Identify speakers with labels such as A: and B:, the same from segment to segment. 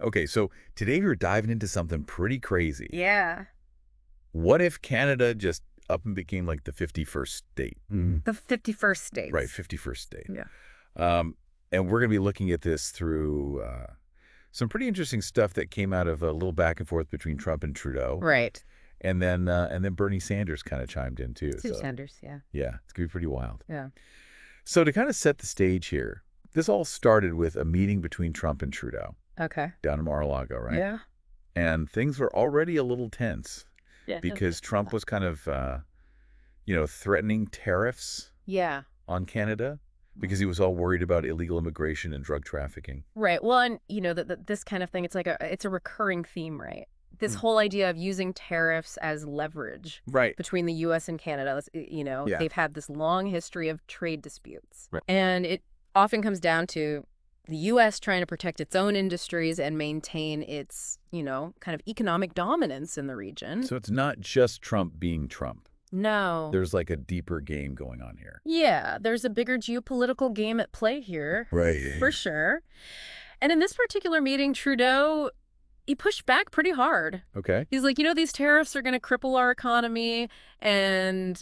A: Okay, so today we're diving into something pretty crazy.
B: Yeah.
A: What if Canada just up and became like the 51st state?
B: The 51st states.
A: Right, 51st state.
B: Yeah.
A: And we're going to be looking at this through some pretty interesting stuff that came out of a little back and forth between Trump and Trudeau.
B: Right.
A: And then Bernie Sanders kind of chimed in too.
B: Two Sanders, yeah.
A: Yeah, it's going to be pretty wild.
B: Yeah.
A: So to kind of set the stage here, this all started with a meeting between Trump and Trudeau.
B: Okay.
A: Down in Mar-a-Lago, right?
B: Yeah.
A: And things were already a little tense.
B: Yeah.
A: Because Trump was kind of, threatening tariffs
B: Yeah.
A: on Canada because he was all worried about illegal immigration and drug trafficking.
B: Right. Well, and this kind of thing, it's like it's a recurring theme, right? This whole idea of using tariffs as leverage between the U.S. and Canada. They've had this long history of trade disputes.
A: Right.
B: And it often comes down to the U.S. trying to protect its own industries and maintain its, kind of economic dominance in the region.
A: So it's not just Trump being Trump.
B: No.
A: There's like a deeper game going on here.
B: Yeah, there's a bigger geopolitical game at play here.
A: Right.
B: For sure. And in this particular meeting, Trudeau, he pushed back pretty hard.
A: Okay.
B: He's like, these tariffs are going to cripple our economy. And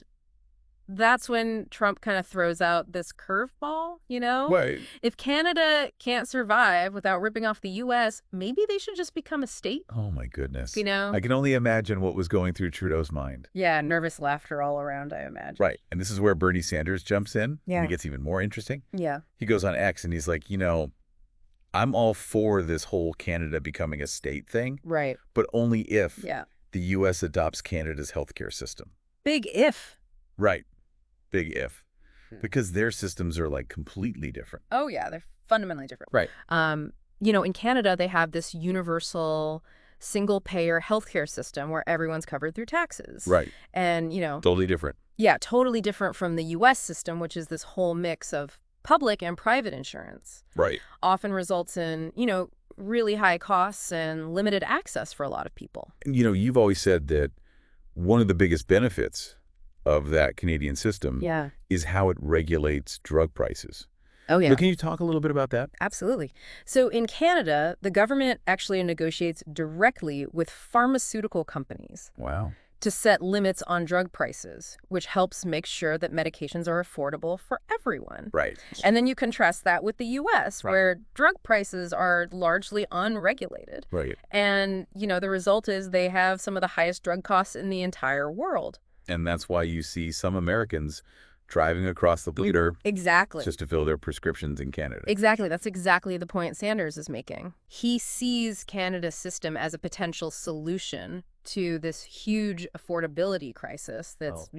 B: that's when Trump kind of throws out this curveball,
A: Right.
B: If Canada can't survive without ripping off the U.S., maybe they should just become a state.
A: Oh, my goodness.
B: I
A: I can only imagine what was going through Trudeau's mind.
B: Yeah, nervous laughter all around, I imagine.
A: Right. And this is where Bernie Sanders jumps in.
B: Yeah.
A: And it gets even more interesting.
B: Yeah.
A: He goes on X and he's like, I'm all for this whole Canada becoming a state thing.
B: Right.
A: But only if
B: the
A: U.S. adopts Canada's healthcare system.
B: Big if.
A: Right. Big if. Because their systems are like completely different.
B: Oh, yeah. They're fundamentally different.
A: Right.
B: In Canada, they have this universal single-payer healthcare system where everyone's covered through taxes.
A: Right.
B: And,
A: Totally different.
B: Yeah, totally different from the U.S. system, which is this whole mix of public and private insurance.
A: Right.
B: Often results in, really high costs and limited access for a lot of people.
A: You've always said that one of the biggest benefits of that Canadian system is how it regulates drug prices.
B: Oh, yeah.
A: So can you talk a little bit about that?
B: Absolutely. So in Canada, the government actually negotiates directly with pharmaceutical companies.
A: Wow.
B: To set limits on drug prices, which helps make sure that medications are affordable for everyone.
A: Right.
B: And then you contrast that with the U.S., where drug prices are largely unregulated.
A: Right.
B: And, the result is they have some of the highest drug costs in the entire world.
A: And that's why you see some Americans driving across the border
B: Exactly.
A: just to fill their prescriptions in Canada.
B: Exactly. That's exactly the point Sanders is making. He sees Canada's system as a potential solution to this huge affordability crisis that's,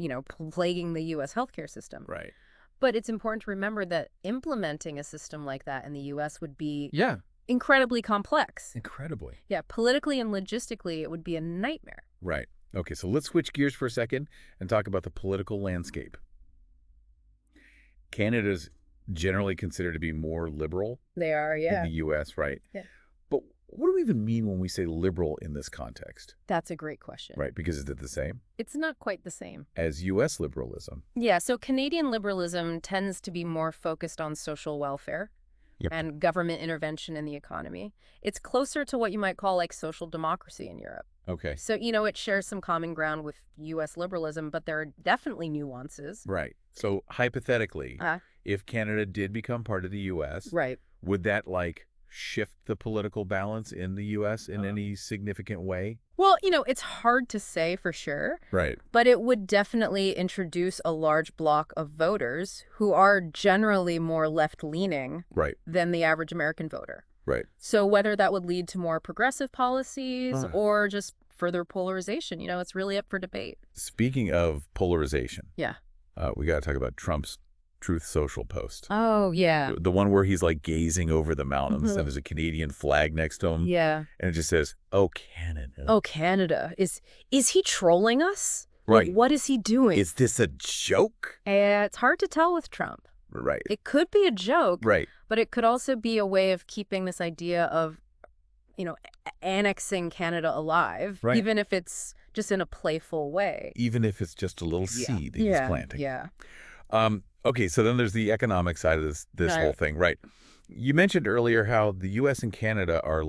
B: plaguing the U.S. healthcare system.
A: Right.
B: But it's important to remember that implementing a system like that in the U.S. would be incredibly complex.
A: Incredibly.
B: Yeah, politically and logistically, it would be a nightmare.
A: Right. Okay, so let's switch gears for a second and talk about the political landscape. Canada's generally considered to be more liberal
B: They are,
A: than the U.S., right?
B: Yeah.
A: But what do we even mean when we say liberal in this context?
B: That's a great question.
A: Right, because is it the same
B: It's not quite the same.
A: as U.S. liberalism?
B: Yeah, so Canadian liberalism tends to be more focused on social welfare and government intervention in the economy. It's closer to what you might call like social democracy in Europe.
A: Okay.
B: So, it shares some common ground with U.S. liberalism, but there are definitely nuances.
A: Right. So hypothetically, if Canada did become part of the U.S., would that shift the political balance in the U.S. in any significant way?
B: Well, it's hard to say for sure.
A: Right.
B: But it would definitely introduce a large block of voters who are generally more left-leaning than the average American voter.
A: Right.
B: So whether that would lead to more progressive policies or just further polarization, it's really up for debate.
A: Speaking of polarization,
B: Yeah.
A: We got to talk about Trump's Truth Social post.
B: Oh, yeah.
A: The one where he's gazing over the mountains and there's a Canadian flag next to him.
B: Yeah.
A: And it just says, "Oh, Canada."
B: Oh, Canada. Is he trolling us?
A: Right.
B: What is he doing?
A: Is this a joke?
B: It's hard to tell with Trump.
A: Right.
B: It could be a joke.
A: Right.
B: But it could also be a way of keeping this idea of, annexing Canada alive, even if it's just in a playful way.
A: Even if it's just a little seed that he's planting.
B: Yeah.
A: Okay, so then there's the economic side of this whole thing, right? You mentioned earlier how the U.S. and Canada are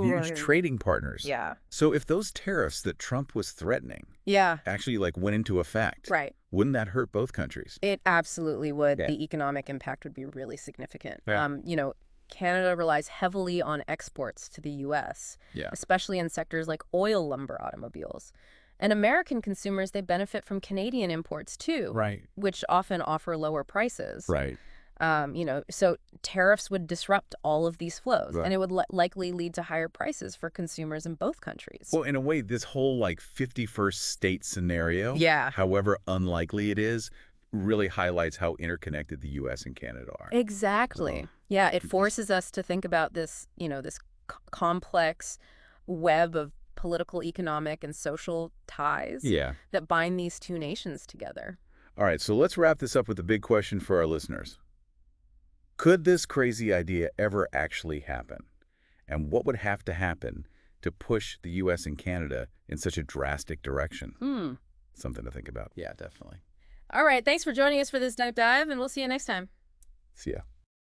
A: huge trading partners.
B: Yeah.
A: So if those tariffs that Trump was threatening actually went into effect, wouldn't that hurt both countries?
B: It absolutely would. The economic impact would be really significant. Canada relies heavily on exports to the U.S., especially in sectors like oil, lumber, automobiles. And American consumers, they benefit from Canadian imports too, which often offer lower prices. So tariffs would disrupt all of these flows, and it would likely lead to higher prices for consumers in both countries.
A: Well, in a way, this whole 51st state scenario, however unlikely it is, really highlights how interconnected the U.S. and Canada are.
B: Exactly. It forces us to think about this, this complex web of political, economic, and social ties that bind these two nations together.
A: All right, so let's wrap this up with a big question for our listeners. Could this crazy idea ever actually happen? And what would have to happen to push the U.S. and Canada in such a drastic direction? Something to think about.
C: Yeah, definitely.
B: All right, thanks for joining us for this deep dive, and we'll see you next time.
A: See ya.